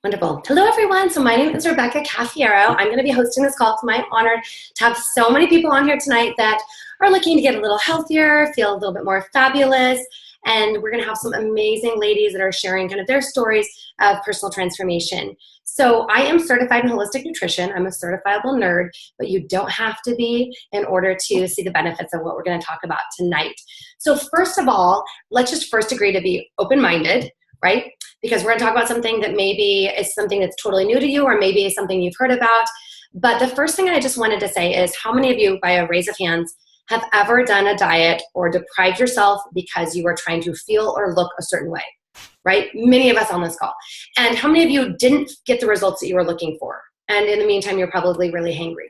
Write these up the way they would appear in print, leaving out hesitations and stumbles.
Wonderful. Hello, everyone. So my name is Rebecca Caffiero. I'm going to be hosting this call. It's my honor to have so many people on here tonight that are looking to get a little healthier, feel a little bit more fabulous, and we're going to have some amazing ladies that are sharing kind of their stories of personal transformation. So I am certified in holistic nutrition. I'm a certifiable nerd, but you don't have to be in order to see the benefits of what we're going to talk about tonight. So first of all, let's just first agree to be open-minded, right? Because we're going to talk about something that maybe is something that's totally new to you or maybe is something you've heard about. But the first thing I just wanted to say is how many of you, by a raise of hands, have ever done a diet or deprived yourself because you were trying to feel or look a certain way, right? Many of us on this call. And how many of you didn't get the results that you were looking for? And in the meantime, you're probably really hangry.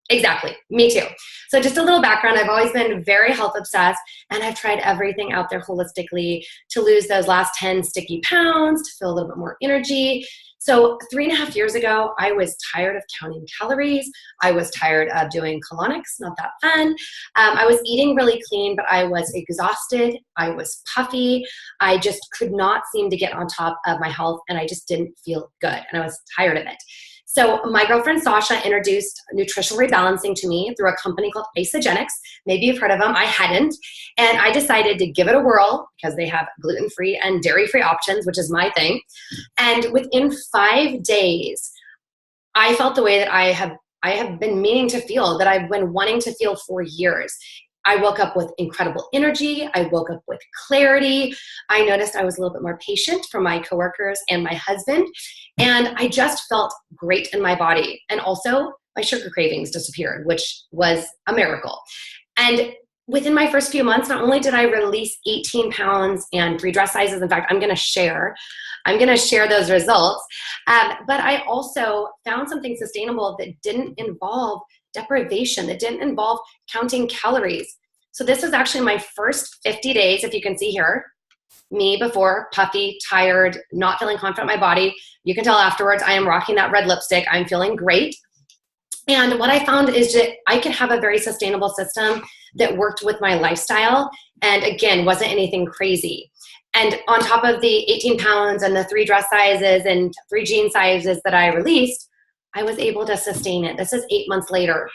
Exactly. Me too. So just a little background. I've always been very health obsessed, and I've tried everything out there holistically to lose those last 10 sticky pounds, to feel a little bit more energy. So 3.5 years ago, I was tired of counting calories. I was tired of doing colonics, not that fun. I was eating really clean, but I was exhausted. I was puffy. I just could not seem to get on top of my health, and I just didn't feel good, and I was tired of it. So my girlfriend Sasha introduced nutritional rebalancing to me through a company called Isogenics. Maybe you've heard of them. I hadn't. And I decided to give it a whirl because they have gluten-free and dairy-free options, which is my thing. And within 5 days, I felt the way that I have been meaning to feel, that I've been wanting to feel for years. I woke up with incredible energy. I woke up with clarity. I noticed I was a little bit more patient for my coworkers and my husband. And I just felt great in my body. And also my sugar cravings disappeared, which was a miracle. And within my first few months, not only did I release 18 pounds and 3 dress sizes, in fact, I'm going to share those results, but I also found something sustainable that didn't involve deprivation, that didn't involve counting calories. So this was actually my first 50 days, if you can see here, me before, puffy, tired, not feeling confident in my body. You can tell afterwards I am rocking that red lipstick. I'm feeling great. And what I found is that I could have a very sustainable system that worked with my lifestyle and, again, wasn't anything crazy. And on top of the 18 pounds and the 3 dress sizes and 3 jean sizes that I released, I was able to sustain it. This is 8 months later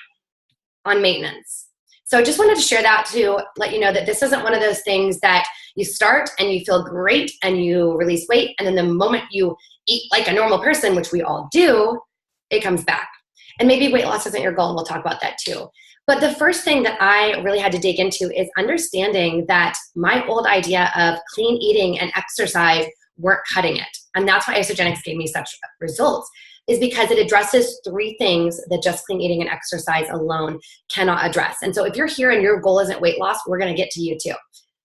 on maintenance. So I just wanted to share that to let you know that this isn't one of those things that you start and you feel great and you release weight, and then the moment you eat like a normal person, which we all do, it comes back. And maybe weight loss isn't your goal, and we'll talk about that too. But the first thing that I really had to dig into is understanding that my old idea of clean eating and exercise weren't cutting it. And that's why Isogenics gave me such results, is because it addresses 3 things that just clean eating and exercise alone cannot address. And so if you're here and your goal isn't weight loss, we're going to get to you too.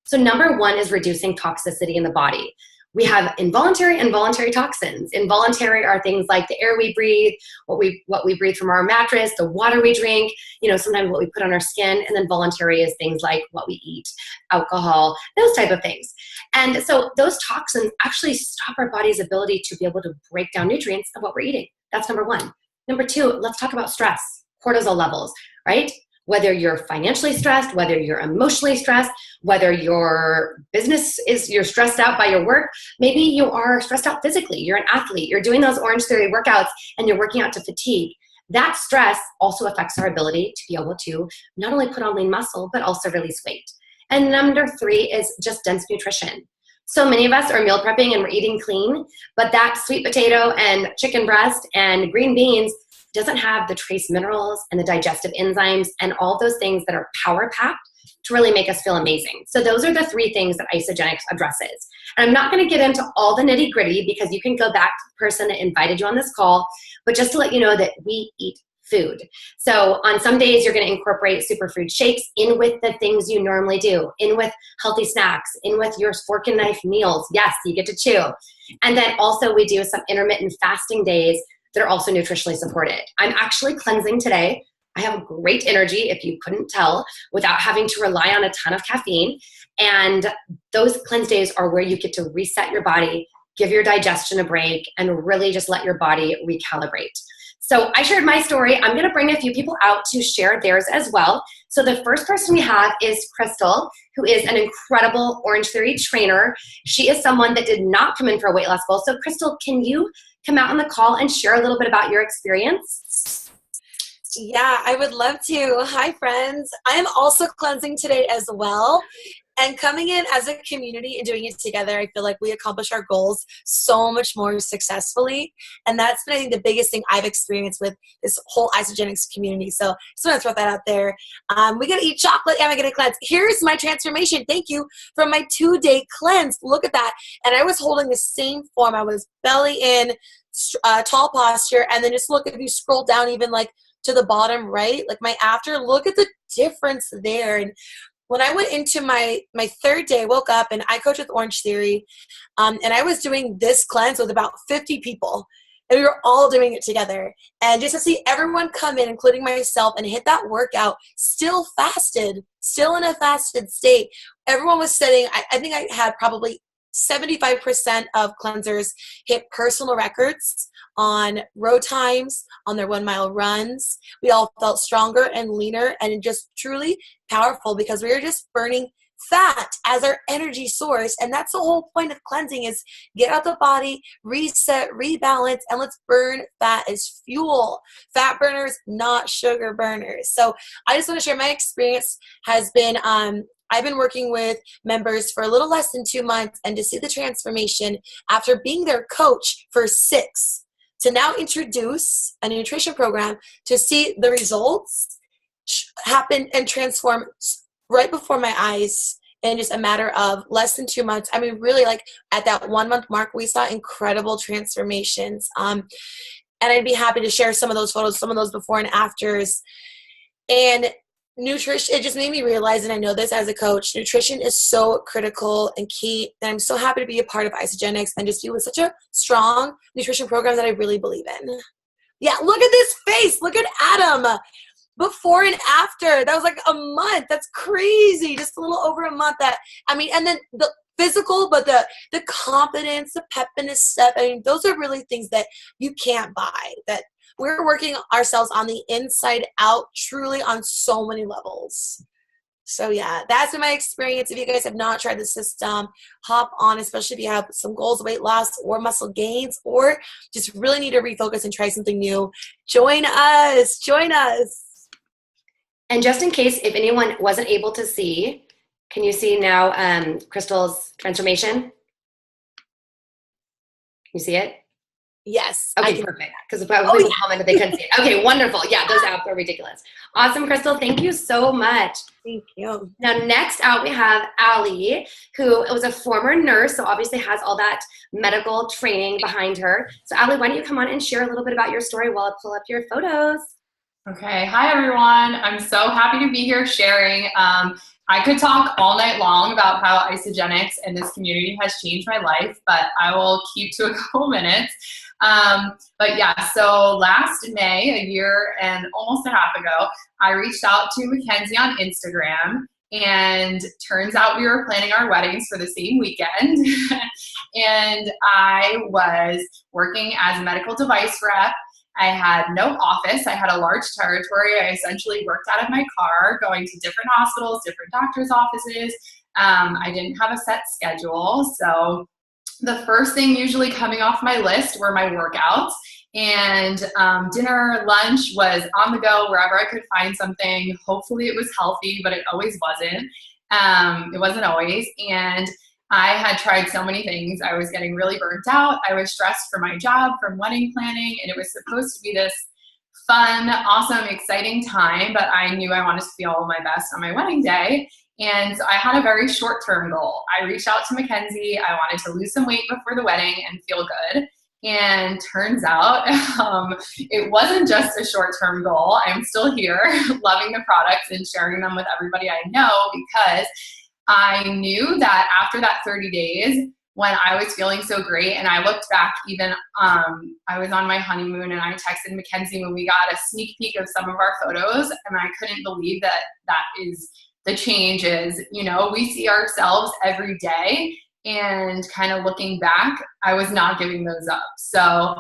So number 1 is reducing toxicity in the body. We have involuntary and voluntary toxins. Involuntary are things like the air we breathe, what we breathe from our mattress, the water we drink, sometimes what we put on our skin. And then voluntary is things like what we eat, alcohol, those type of things. And so those toxins actually stop our body's ability to be able to break down nutrients of what we're eating. That's number 1. Number 2, let's talk about stress, cortisol levels, right? Whether you're financially stressed, whether you're emotionally stressed, whether your business you're stressed out by your work, maybe you are stressed out physically, you're an athlete, you're doing those Orange Theory workouts and you're working out to fatigue. That stress also affects our ability to be able to not only put on lean muscle, but also release weight. And number 3 is just dense nutrition. So many of us are meal prepping and we're eating clean, but that sweet potato and chicken breast and green beans doesn't have the trace minerals and the digestive enzymes and all those things that are power packed to really make us feel amazing. So those are the 3 things that Isogenics addresses. And I'm not going to get into all the nitty gritty because you can go back to the person that invited you on this call, but just to let you know that we eat food. So on some days you're going to incorporate superfood shakes in with the things you normally do, in with healthy snacks, in with your fork and knife meals. Yes, you get to chew. And then also we do some intermittent fasting days that are also nutritionally supported. I'm actually cleansing today. I have great energy, if you couldn't tell, without having to rely on a ton of caffeine. And those cleanse days are where you get to reset your body, give your digestion a break, and really just let your body recalibrate. So I shared my story. I'm going to bring a few people out to share theirs as well. So the first person we have is Crystal, who is an incredible Orange Theory trainer. She is someone that did not come in for a weight loss goal. So Crystal, can you come out on the call and share a little bit about your experience? Yeah, I would love to. Hi, friends. I am also cleansing today as well. And coming in as a community and doing it together, I feel like we accomplish our goals so much more successfully. And that's been, I think, the biggest thing I've experienced with this whole Isogenics community. So just want to throw that out there. We got to eat chocolate and we got to cleanse. Here's my transformation. Thank you from my 2-day cleanse. Look at that. And I was holding the same form. I was belly in, tall posture. And then just look, if you scroll down even like to the bottom right, like my after, look at the difference there. And when I went into my 3rd day, I woke up and I coach with Orange Theory, and I was doing this cleanse with about 50 people, and we were all doing it together. And just to see everyone come in, including myself, and hit that workout, still fasted, still in a fasted state. Everyone was sitting, I think I had probably 75% of cleansers hit personal records on road times, on their 1-mile runs. We all felt stronger and leaner and just truly powerful because we were just burning fat as our energy source. And that's the whole point of cleansing, is get out the body, reset, rebalance, and let's burn fat as fuel. Fat burners, not sugar burners. So I just want to share my experience has been, I've been working with members for a little less than 2 months, and to see the transformation after being their coach for 6, to now introduce a nutrition program, to see the results happen and transform right before my eyes in just a matter of less than 2 months. I mean, really, like at that 1-month mark, we saw incredible transformations. And I'd be happy to share some of those photos, some of those before and afters. And nutrition, it just made me realize, and I know this as a coach, nutrition is so critical and key, and I'm so happy to be a part of Isogenics and just be with such a strong nutrition program that I really believe in. Yeah, look at this face. Look at Adam. Before and after. That was like a month. That's crazy. Just a little over a month. That, I mean, and then the physical, but the confidence, the pep in his step, I mean, those are really things that you can't buy, that we're working ourselves on the inside out, truly on so many levels. So yeah, that's been my experience. If you guys have not tried the system, hop on, especially if you have some goals, weight loss or muscle gains, or just really need to refocus and try something new. Join us. Join us. And just in case, if anyone wasn't able to see, can you see now Crystal's transformation? Can you see it? Yes. Okay, perfect. Because probably people commented they couldn't see it. Okay, wonderful. Yeah, those abs are ridiculous. Awesome, Crystal. Thank you so much. Thank you. Now, next out, we have Allie, who was a former nurse, so obviously has all that medical training behind her. So, Allie, why don't you come on and share a little bit about your story while I pull up your photos? Okay. Hi, everyone. I'm so happy to be here sharing. I could talk all night long about how Isogenics and this community has changed my life, but I will keep to a couple minutes. But yeah, so last May, a year and almost a half ago, I reached out to Mackenzie on Instagram, and turns out we were planning our weddings for the same weekend. And I was working as a medical device rep. I had no office. I had a large territory. I essentially worked out of my car, going to different hospitals, different doctors' offices. I didn't have a set schedule. So the first thing usually coming off my list were my workouts. And dinner, lunch was on the go wherever I could find something. Hopefully it was healthy, but it always wasn't. It wasn't always. And I had tried so many things. I was getting really burnt out. I was stressed for my job from wedding planning, and it was supposed to be this fun, awesome, exciting time, but I knew I wanted to feel my best on my wedding day. And so I had a very short-term goal. I reached out to Mackenzie. I wanted to lose some weight before the wedding and feel good. And turns out it wasn't just a short-term goal. I'm still here loving the products and sharing them with everybody I know, because I knew that after that 30 days, when I was feeling so great, and I looked back even, I was on my honeymoon, and I texted Mackenzie when we got a sneak peek of some of our photos, and I couldn't believe that that is the changes. You know, we see ourselves every day, and kind of looking back, I was not giving those up. So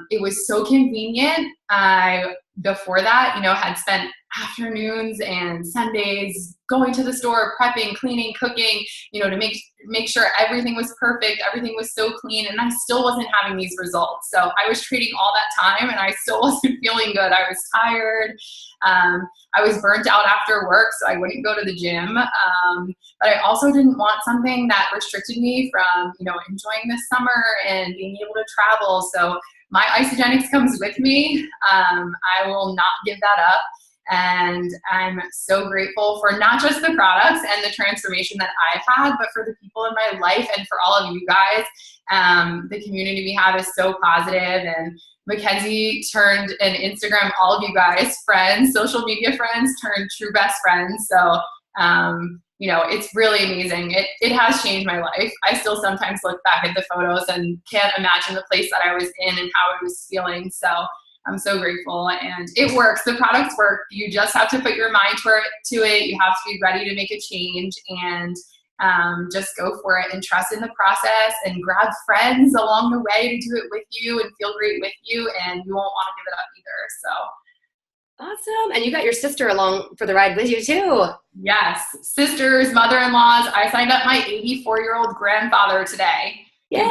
it was so convenient. Before that, had spent afternoons and Sundays going to the store, prepping, cleaning, cooking, to make sure everything was perfect, everything was so clean, and I still wasn't having these results. So I was trading all that time, and I still wasn't feeling good. I was tired. I was burnt out after work, so I wouldn't go to the gym. But I also didn't want something that restricted me from, enjoying the summer and being able to travel. So my Isogenics comes with me. I will not give that up. And I'm so grateful for not just the products and the transformation that I've had, but for the people in my life and for all of you guys. The community we have is so positive, and Mackenzie turned an Instagram, all of you guys, friends, social media friends, turned true best friends. So, it's really amazing. It has changed my life. I still sometimes look back at the photos and can't imagine the place that I was in and how I was feeling. So I'm so grateful, and it works. The products work. You just have to put your mind to it. You have to be ready to make a change, and just go for it and trust in the process, and grab friends along the way to do it with you and feel great with you, and you won't want to give it up either. So awesome. And you got your sister along for the ride with you too. yes, sisters, mother-in-laws. I signed up my 84-year-old grandfather today. Yay.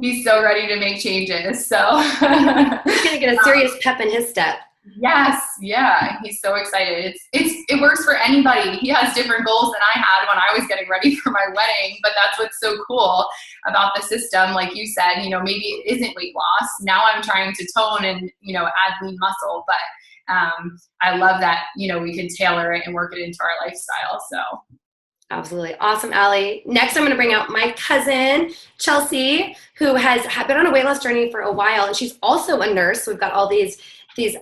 He's so ready to make changes. So he's gonna get a serious pep in his step. Yes, yeah, he's so excited. It works for anybody. He has different goals than I had when I was getting ready for my wedding, but that's what's so cool about the system. Like you said, maybe it isn't weight loss. Now I'm trying to tone and add lean muscle, but I love that we can tailor it and work it into our lifestyle. So. Absolutely. Awesome, Allie. Next, I'm going to bring out my cousin, Chelsea, who has been on a weight loss journey for a while, and she's also a nurse. So we've got all these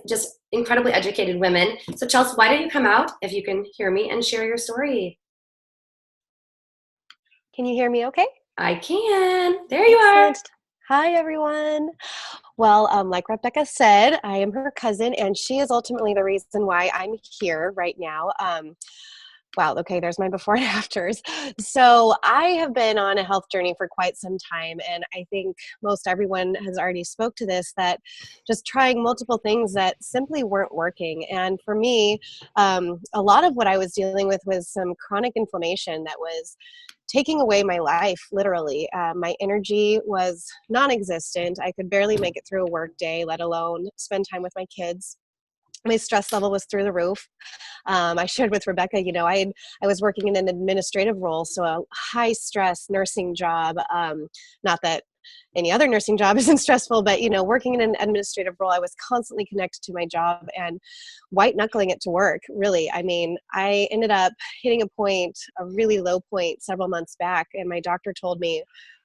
just incredibly educated women. So Chelsea, why don't you come out, if you can hear me, and share your story? Can you hear me okay? I can. There you are. Hi, everyone. Well, like Rebecca said, I am her cousin, and she is ultimately the reason why I'm here right now. Wow, okay, there's my before and afters. So I have been on a health journey for quite some time, and I think most everyone has already spoke to this, that just trying multiple things that simply weren't working. And for me, a lot of what I was dealing with was some chronic inflammation that was taking away my life, literally. My energy was non-existent. I could barely make it through a work day, let alone spend time with my kids. My stress level was through the roof. I shared with Rebecca, I was working in an administrative role, so a high stress nursing job. Not that any other nursing job isn't stressful, but working in an administrative role, I was constantly connected to my job and white knuckling it to work. Really, I mean, I ended up hitting a really low point several months back, and my doctor told me,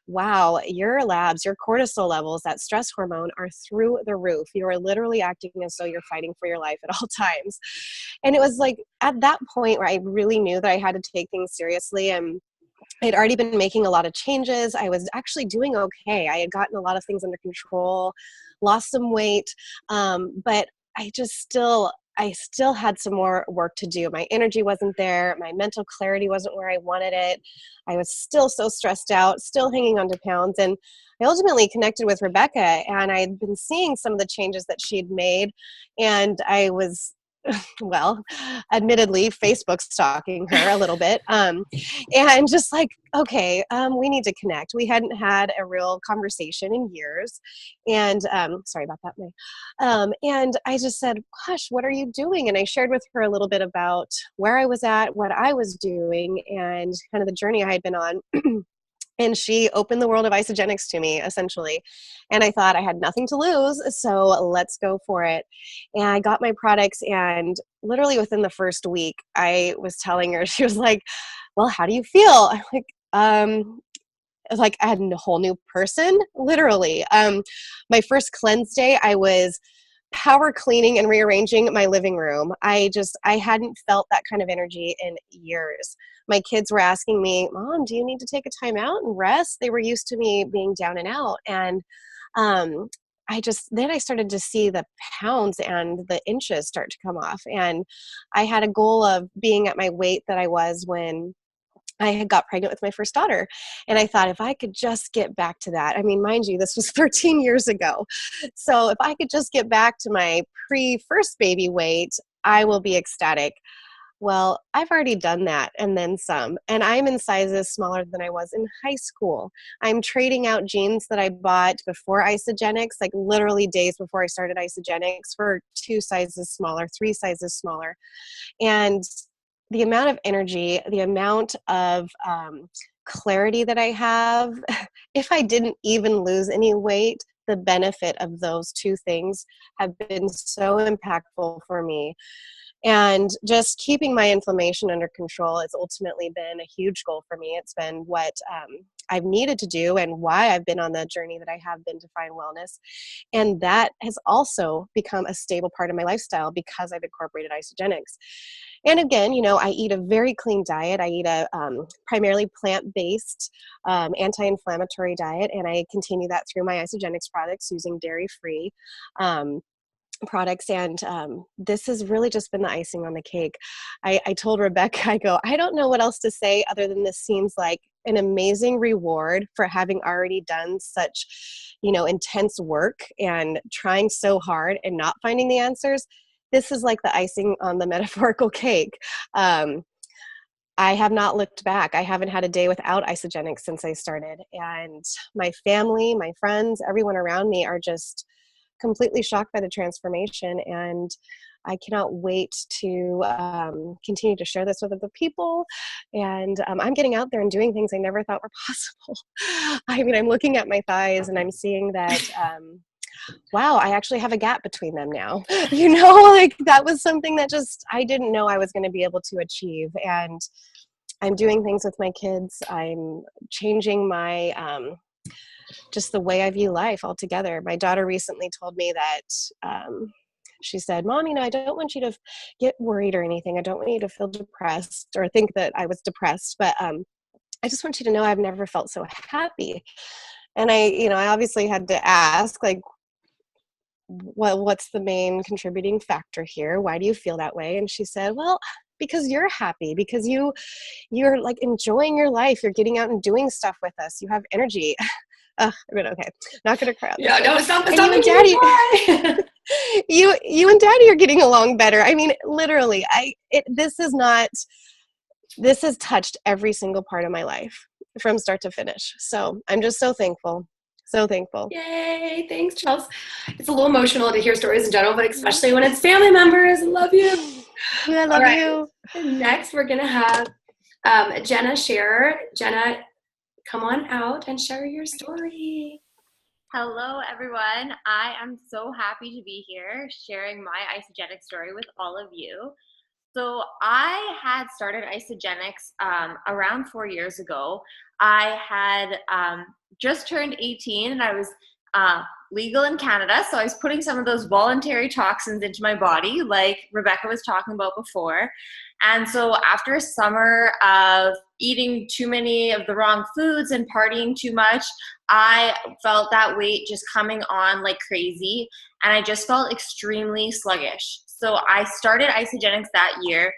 wow, your labs, your cortisol levels, that stress hormone are through the roof. You are literally acting as though you're fighting for your life at all times. And it was like at that point where I really knew that I had to take things seriously. And I'd already been making a lot of changes. I was actually doing okay. I had gotten a lot of things under control, lost some weight, but I still had some more work to do. My energy wasn't there. My mental clarity wasn't where I wanted it. I was still so stressed out, still hanging on to pounds. And I ultimately connected with Rebecca, and I'd been seeing some of the changes that she'd made. And I was, well, admittedly, Facebook stalking her a little bit. And just like, okay, we need to connect. We hadn't had a real conversation in years. And sorry about that, May. And I just said, gosh, what are you doing? And I shared with her a little bit about where I was at, what I was doing, and kind of the journey I had been on. And she opened the world of Isogenics to me, essentially. And I thought I had nothing to lose, so let's go for it. And I got my products, and literally within the first week, I was telling her, she was like, well, how do you feel? I'm like I had a whole new person, literally. My first cleanse day, I was power cleaning and rearranging my living room. I hadn't felt that kind of energy in years. My kids were asking me, Mom, do you need to take a time out and rest? They were used to me being down and out. And then I started to see the pounds and the inches start to come off. And I had a goal of being at my weight that I was when I had got pregnant with my first daughter. And I thought, if I could just get back to that, I mean, mind you, this was 13 years ago. So if I could just get back to my pre-first baby weight, I will be ecstatic. Well, I've already done that and then some. And I'm in sizes smaller than I was in high school. I'm trading out jeans that I bought before Isogenics, like literally days before I started Isogenics, for 2 sizes smaller, 3 sizes smaller. And the amount of energy, the amount of clarity that I have, if I didn't even lose any weight, the benefit of those 2 things have been so impactful for me. And just keeping my inflammation under control has ultimately been a huge goal for me. It's been what I've needed to do and why I've been on the journey that I have been to find wellness. And that has also become a stable part of my lifestyle because I've incorporated Isogenics. And again, you know, I eat a very clean diet. I eat a primarily plant-based, anti-inflammatory diet, and I continue that through my Isogenics products using dairy-free products. And this has really just been the icing on the cake. I told Rebecca, I go, I don't know what else to say other than this seems like an amazing reward for having already done such, you know, intense work and trying so hard and not finding the answers. This is like the icing on the metaphorical cake. I have not looked back. I haven't had a day without Isogenics since I started. And my family, my friends, everyone around me are just completely shocked by the transformation. And I cannot wait to continue to share this with other people. And I'm getting out there and doing things I never thought were possible. I mean, I'm looking at my thighs and I'm seeing that wow, I actually have a gap between them now. You know, like that was something that just, I didn't know I was going to be able to achieve. And I'm doing things with my kids. I'm changing my, just the way I view life altogether. My daughter recently told me that, she said, Mom, you know, I don't want you to get worried or anything. I don't want you to feel depressed or think that I was depressed, but I just want you to know I've never felt so happy. And I obviously had to ask, like, well, what's the main contributing factor here? Why do you feel that way? And she said, well, because you're happy, because you're like enjoying your life. You're getting out and doing stuff with us. You have energy. I mean, okay, not going to cry. Yeah, no, stop. And you and Daddy, you and Daddy are getting along better. I mean, literally, this has touched every single part of my life from start to finish. So I'm just so thankful. So thankful. Yay. Thanks, Chelsea. It's a little emotional to hear stories in general, but especially when it's family members. I love you. I love you. Next, we're going to have Jenna share. Jenna, come on out and share your story. Hello, everyone. I am so happy to be here sharing my Isogenic story with all of you. So I had started Isogenics around 4 years ago. I had just turned 18 and I was legal in Canada. So I was putting some of those voluntary toxins into my body like Rebecca was talking about before. And so after a summer of eating too many of the wrong foods and partying too much, I felt that weight just coming on like crazy. And I just felt extremely sluggish. So I started Isogenics that year.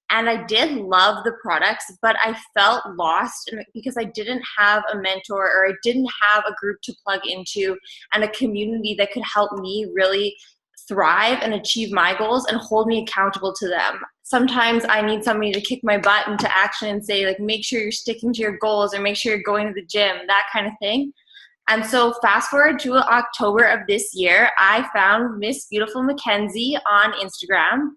And I did love the products, but I felt lost because I didn't have a mentor or I didn't have a group to plug into and a community that could help me really thrive and achieve my goals and hold me accountable to them. Sometimes I need somebody to kick my butt into action and say, like, make sure you're sticking to your goals or make sure you're going to the gym, that kind of thing. And so fast forward to October of this year, I found Miss Beautiful Mackenzie on Instagram.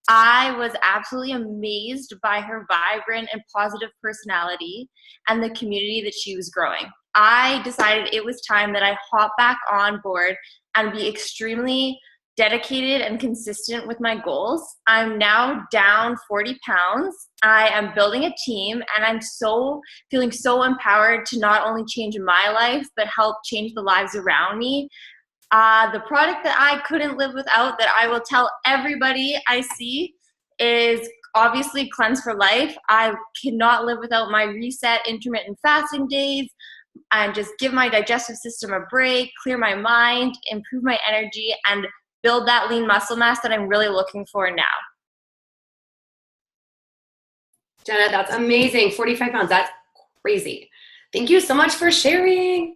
I was absolutely amazed by her vibrant and positive personality and the community that she was growing. I decided it was time that I hop back on board and be extremely dedicated and consistent with my goals. I'm now down 40 pounds. I am building a team and I'm feeling so empowered to not only change my life, but help change the lives around me. The product that I couldn't live without that I will tell everybody I see is obviously Cleanse for Life. I cannot live without my reset intermittent fasting days and just give my digestive system a break, clear my mind, improve my energy, and build that lean muscle mass that I'm really looking for now. Jenna, that's amazing. 45 pounds. That's crazy. Thank you so much for sharing.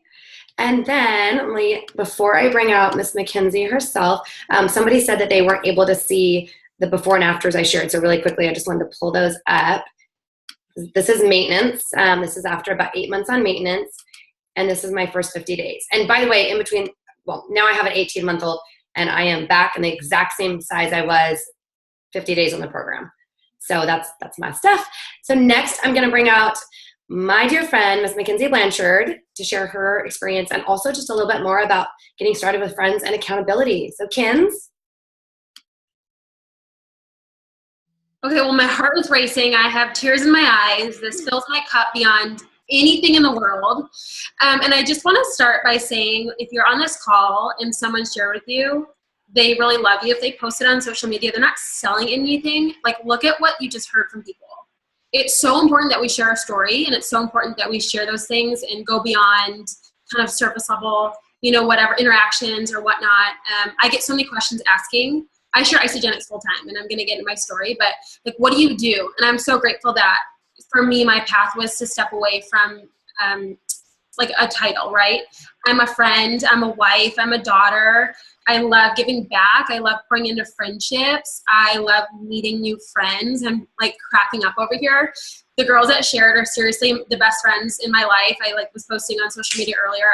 And then, before I bring out Miss Mackenzie herself, somebody said that they weren't able to see the before and afters I shared. So really quickly, I just wanted to pull those up. This is maintenance. This is after about 8 months on maintenance. And this is my first 50 days. And by the way, in between, well, now I have an 18-month-old, and I am back in the exact same size I was 50 days on the program. So that's my stuff. So next, I'm going to bring out my dear friend, Miss Mackenzie Blanchard, to share her experience and also just a little bit more about getting started with friends and accountability. So Kins. Okay, well, my heart is racing. I have tears in my eyes. This fills my cup beyond anything in the world. And I just want to start by saying, if you're on this call and someone shared with you, they really love you. If they post it on social media, they're not selling anything. Like, look at what you just heard from people. It's so important that we share our story, and it's so important that we share those things and go beyond kind of surface level, whatever interactions or whatnot. I get so many questions asking. I share Isagenix full time, and I'm going to get into my story, but like, what do you do? And I'm so grateful that for me, my path was to step away from like a title, right? I'm a friend, I'm a wife, I'm a daughter. I love giving back. I love pouring into friendships. I love meeting new friends. I'm like cracking up over here. The girls that shared are seriously the best friends in my life. I was posting on social media earlier.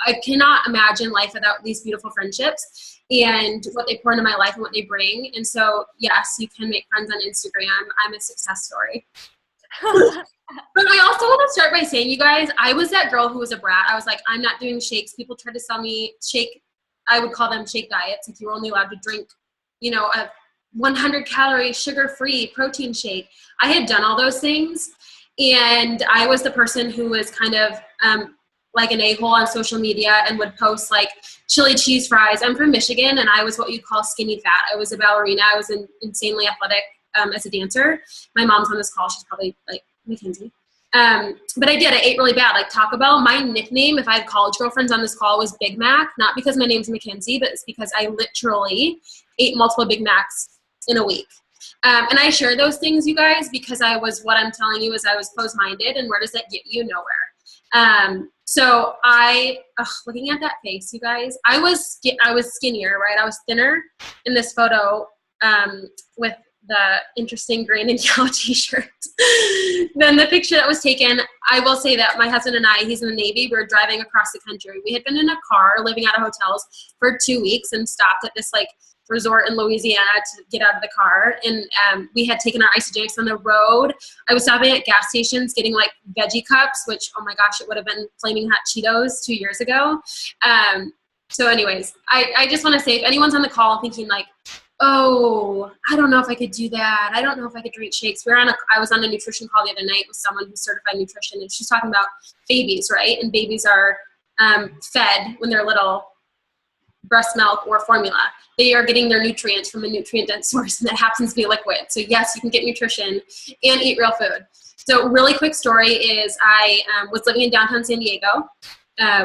I cannot imagine life without these beautiful friendships and what they pour into my life and what they bring. And so, yes, you can make friends on Instagram. I'm a success story. But I also want to start by saying, you guys, I was that girl who was a brat. I was like, I'm not doing shakes. People tried to sell me shake. I would call them shake diets. If you were only allowed to drink, a 100 calorie sugar-free protein shake. I had done all those things. And I was the person who was kind of like an a-hole on social media and would post like chili cheese fries. I'm from Michigan, and I was what you call skinny fat. I was a ballerina. I was insanely athletic as a dancer. My mom's on this call. She's probably like Mackenzie. But I ate really bad. Like Taco Bell, my nickname, if I had college girlfriends on this call, was Big Mac. Not because my name's Mackenzie, but it's because I literally ate multiple Big Macs in a week. And I share those things, you guys, because what I'm telling you is I was closed-minded, and where does that get you? Nowhere. So looking at that face, you guys, I was skinnier, right? I was thinner in this photo with the interesting green and yellow t-shirt. Then the picture that was taken, I will say that my husband and I, he's in the Navy, we were driving across the country. We had been in a car living out of hotels for 2 weeks and stopped at this resort in Louisiana to get out of the car. And we had taken our Isagenix on the road. I was stopping at gas stations getting veggie cups, which, oh my gosh, it would have been Flaming Hot Cheetos 2 years ago. So anyways, I just want to say, if anyone's on the call thinking oh, I don't know if I could do that. I don't know if I could drink shakes. I was on a nutrition call the other night with someone who's certified nutrition, and she's talking about babies, right? And babies are fed when they're little breast milk or formula. They are getting their nutrients from a nutrient-dense source, and that happens to be liquid. So yes, you can get nutrition and eat real food. So really quick story is I was living in downtown San Diego.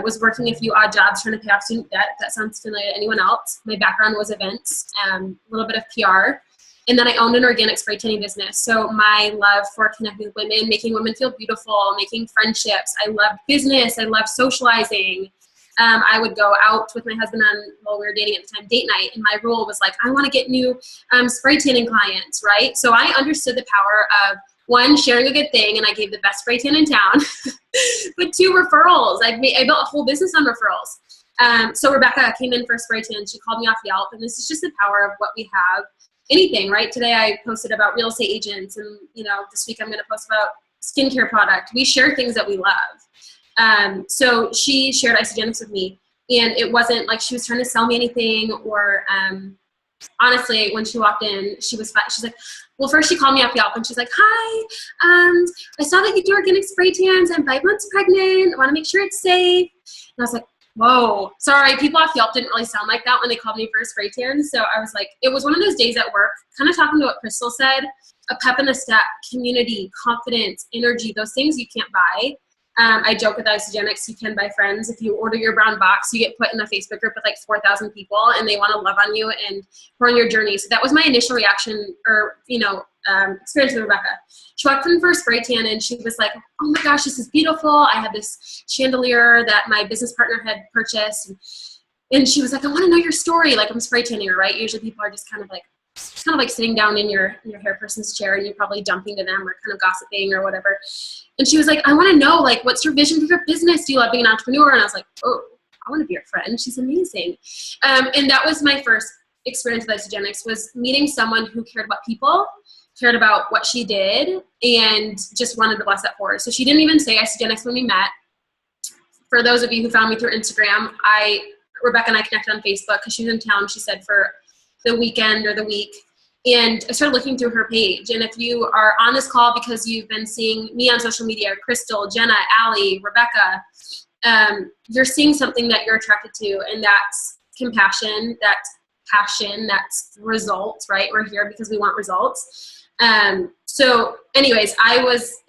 Was working a few odd jobs trying to pay off student debt. If that sounds familiar to anyone else. My background was events, a little bit of PR. And then I owned an organic spray tanning business. So my love for connecting with women, making women feel beautiful, making friendships. I loved business. I loved socializing. I would go out with my husband we were dating at the time, date night. And my rule was I want to get new spray tanning clients, right? So I understood the power of, one, sharing a good thing, and I gave the best spray tan in town. But 2, referrals. I built a whole business on referrals. So Rebecca came in for a spray tan. She called me off Yelp, and this is just the power of what we have. Anything, right? Today I posted about real estate agents, and this week I'm going to post about skincare product. We share things that we love. So she shared Isagenix with me, and it wasn't like she was trying to sell me anything or honestly, when she walked in, she was fine. She's like, well, first she called me off Yelp, and she's like, hi, I saw that you do organic spray tans. I'm 5 months pregnant. I want to make sure it's safe. And I was like, whoa, sorry. People off Yelp didn't really sound like that when they called me for a spray tan. So I was like, it was one of those days at work, kind of talking to what Crystal said, a pep in the step, community, confidence, energy, those things you can't buy. I joke with Isagenix, you can buy friends. If you order your brown box, you get put in a Facebook group with 4,000 people, and they want to love on you and pour on your journey. So that was my initial reaction, or experience with Rebecca. She walked in for a spray tan and she was like, oh my gosh, this is beautiful. I had this chandelier that my business partner had purchased. And she was like, I want to know your story. Like, I'm spray tanning her, right? Usually people are just kind of like sitting down in your hair person's chair and you're probably dumping to them or kind of gossiping or whatever. And she was like, I want to know, like, what's your vision for your business? Do you love being an entrepreneur? And I was like, oh, I want to be your friend. She's amazing. And that was my first experience with Isogenics, was meeting someone who cared about people, cared about what she did, and just wanted to bless that for her. So she didn't even say Isogenics when we met. For those of you who found me through Instagram, Rebecca and I connected on Facebook because she was in town, she said, for the weekend or the week. And I started looking through her page. And if you are on this call because you've been seeing me on social media, Crystal, Jenna, Allie, Rebecca, you're seeing something that you're attracted to, and that's compassion, that's passion, that's results, right? We're here because we want results. So anyways,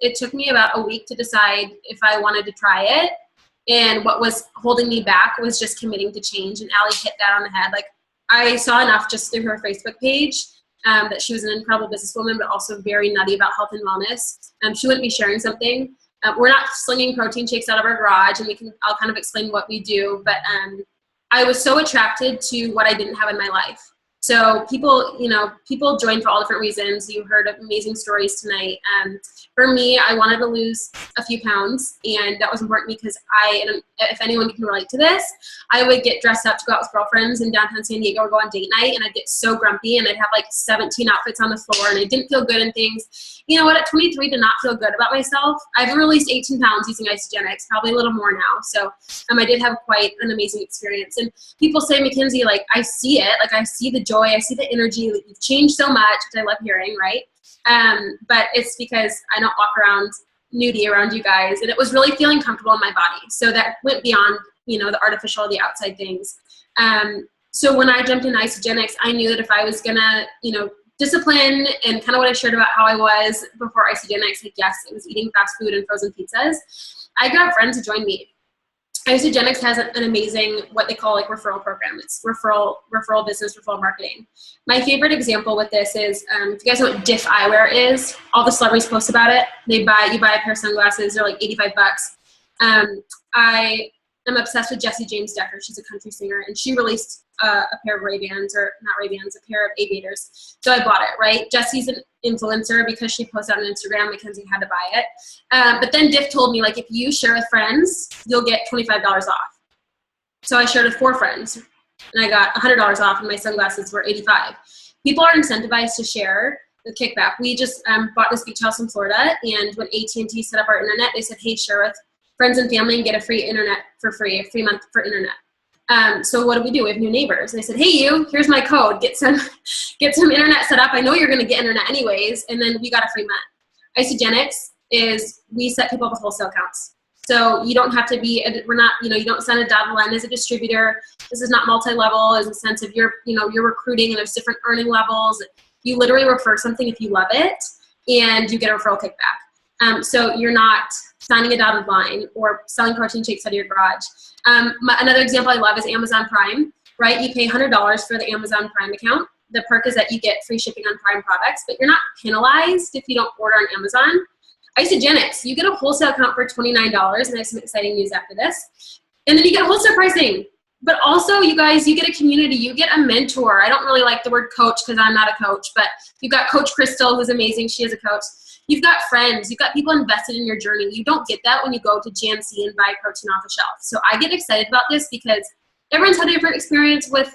it took me about a week to decide if I wanted to try it. And what was holding me back was just committing to change. And Allie hit that on the head. Like, I saw enough just through her Facebook page that she was an incredible businesswoman, but also very nutty about health and wellness. She wouldn't be sharing something. We're not slinging protein shakes out of our garage, and I'll kind of explain what we do. But I was so attracted to what I didn't have in my life. So people join for all different reasons. You heard amazing stories tonight. For me, I wanted to lose a few pounds, and that was important because if anyone can relate to this, I would get dressed up to go out with girlfriends in downtown San Diego or go on date night, and I'd get so grumpy, and I'd have like 17 outfits on the floor, and I didn't feel good in things. You know what? At 23, to not feel good about myself, I've released 18 pounds using Isogenics, probably a little more now. So I did have quite an amazing experience. And people say, Mackenzie, like, I see it. Like, I see the joy. I see the energy. Like, you've changed so much, which I love hearing, right? But it's because I don't walk around nudie around you guys. And it was really feeling comfortable in my body. So that went beyond, the artificial or the outside things. So when I jumped into Isogenics, I knew that if I was going to, discipline and kind of what I shared about how I was before Isogenics, like, yes, it was eating fast food and frozen pizzas. I grabbed friends to join me. Isogenics has an amazing, what they call like referral program. It's referral business, referral marketing. My favorite example with this is, if you guys know what Diff eyewear is, all the celebrities post about it. You buy a pair of sunglasses, they're like $85. I am obsessed with Jessie James Decker. She's a country singer, and she released a pair of Ray-Bans, or not Ray-Bans, a pair of Aviators. So I bought it, right? Jessie's an influencer because she posted on Instagram. Mackenzie had to buy it. But then Diff told me, like, if you share with friends, you'll get $25 off. So I shared with 4 friends, and I got $100 off, and my sunglasses were $85. People are incentivized to share the kickback. We just bought this beach house in Florida, and when AT&T set up our internet, they said, hey, share with friends and family and get a free internet for free, a free month for internet. So what do? We have new neighbors. And I said, hey, here's my code. Get some internet set up. I know you're going to get internet anyways. And then we got a free month. Isogenics is, we set people up with wholesale accounts. So you don't have to be, you don't send a dotted line as a distributor. This is not multi-level as a sense of you're recruiting, and there's different earning levels. You literally refer something if you love it, and you get a referral kickback. So you're not signing a dotted line or selling protein shakes out of your garage. Another example I love is Amazon Prime, right? You pay $100 for the Amazon Prime account. The perk is that you get free shipping on Prime products, but you're not penalized if you don't order on Amazon. Isogenics, you get a wholesale account for $29, and I have some exciting news after this. And then you get wholesale pricing. But also, you guys, you get a community. You get a mentor. I don't really like the word coach because I'm not a coach, but you've got Coach Crystal, who's amazing. She is a coach. You've got friends. You've got people invested in your journey. You don't get that when you go to GNC and buy protein off the shelf. So I get excited about this because everyone's had a different experience with,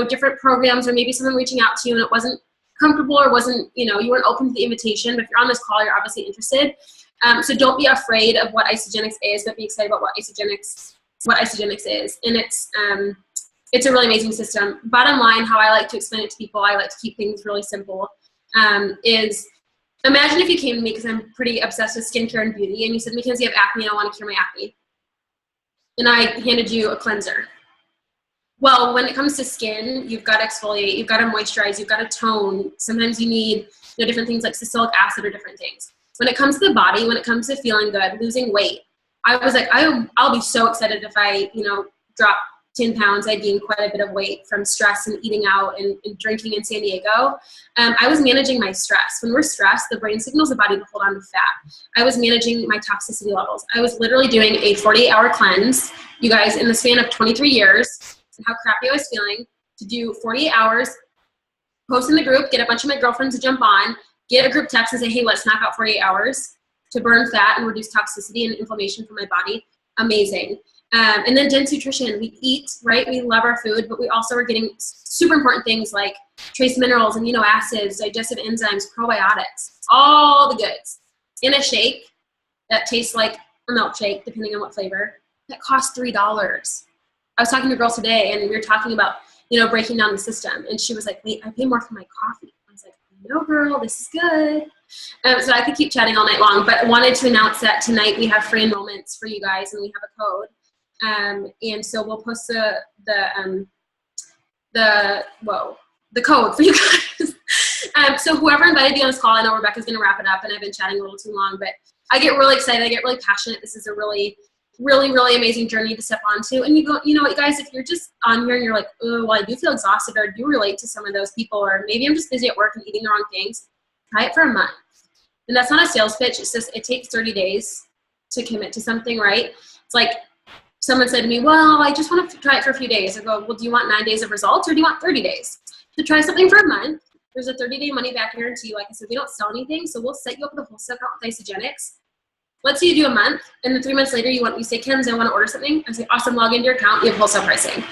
different programs, or maybe someone reaching out to you and it wasn't comfortable, or wasn't, you weren't open to the invitation. But if you're on this call, you're obviously interested. So don't be afraid of what Isogenics is, but be excited about what Isogenics is. And it's a really amazing system. Bottom line, how I like to explain it to people, I like to keep things really simple, is imagine if you came to me, because I'm pretty obsessed with skincare and beauty, and you said, Mackenzie, I have acne and I want to cure my acne. And I handed you a cleanser. Well, when it comes to skin, you've got to exfoliate, you've got to moisturize, you've got to tone. Sometimes you need different things like salicylic acid or different things. When it comes to the body, when it comes to feeling good, losing weight, I was like, I'll be so excited if I, drop 10 pounds. I gained quite a bit of weight from stress and eating out and drinking in San Diego. I was managing my stress. When we're stressed, the brain signals the body to hold on to fat. I was managing my toxicity levels. I was literally doing a 48-hour cleanse, you guys, in the span of 23 years, and how crappy I was feeling, to do 48 hours, post in the group, get a bunch of my girlfriends to jump on, get a group text and say, hey, let's knock out 48 hours to burn fat and reduce toxicity and inflammation from my body. Amazing. And then dense nutrition. We eat, right? We love our food, but we also are getting super important things like trace minerals, amino acids, digestive enzymes, probiotics, all the goods in a shake that tastes like a milkshake, depending on what flavor, that costs $3. I was talking to a girl today, and we were talking about, breaking down the system. And she was like, wait, I pay more for my coffee. I was like, no, girl, this is good. So I could keep chatting all night long, but wanted to announce that tonight we have free enrollments for you guys, and we have a code. And so we'll post the code for you guys. So whoever invited you on this call, I know Rebecca's going to wrap it up, and I've been chatting a little too long, but I get really excited. I get really passionate. This is a really, really, really amazing journey to step onto. And you know what, guys, if you're just on here and you're like, oh, well, I do feel exhausted, or do relate to some of those people, or maybe I'm just busy at work and eating the wrong things, try it for a month. And that's not a sales pitch. It's just, it takes 30 days to commit to something, right? It's like, someone said to me, well, I just want to try it for a few days. I go, well, do you want 9 days of results, or do you want 30 days? To try something for a month, there's a 30-day money-back guarantee. Like I said, we don't sell anything, so we'll set you up with a wholesale account with Isogenics. Let's say you do a month, and then 3 months later, you say, Kenz, I want to order something. I say, awesome, log into your account. You have wholesale pricing.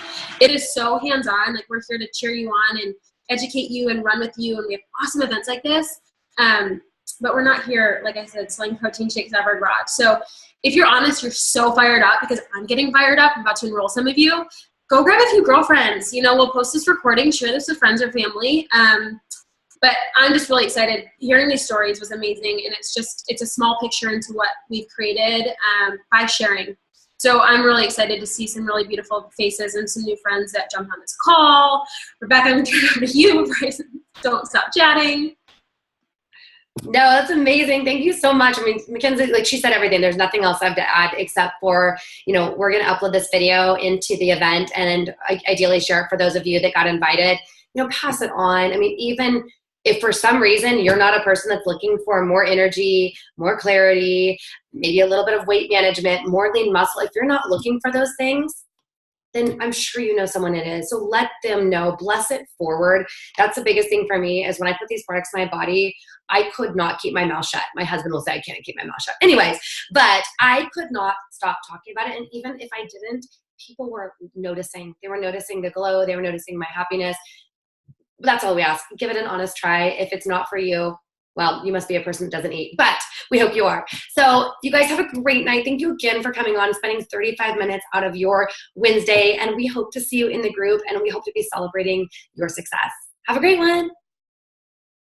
It is so hands-on. Like, we're here to cheer you on and educate you and run with you, and we have awesome events like this. But we're not here, like I said, selling protein shakes out of our garage. So if you're honest, you're so fired up, because I'm getting fired up. I'm about to enroll some of you. Go grab a few girlfriends. We'll post this recording, share this with friends or family. But I'm just really excited. Hearing these stories was amazing, and it's a small picture into what we've created by sharing. So I'm really excited to see some really beautiful faces and some new friends that jumped on this call. Rebecca, I'm going to turn it over to you. Don't stop chatting. No, that's amazing. Thank you so much. I mean, Mackenzie, like she said everything. There's nothing else I have to add except for, we're going to upload this video into the event and ideally share it for those of you that got invited. Pass it on. I mean, even if for some reason you're not a person that's looking for more energy, more clarity, maybe a little bit of weight management, more lean muscle, if you're not looking for those things, then I'm sure you know someone it is. So let them know, bless it forward. That's the biggest thing for me is when I put these products in my body, I could not keep my mouth shut. My husband will say I can't keep my mouth shut. Anyways, but I could not stop talking about it. And even if I didn't, people were noticing. They were noticing the glow. They were noticing my happiness. That's all we ask. Give it an honest try. If it's not for you, well, you must be a person that doesn't eat, but we hope you are. So you guys have a great night. Thank you again for coming on, spending 35 minutes out of your Wednesday, and we hope to see you in the group, and we hope to be celebrating your success. Have a great one.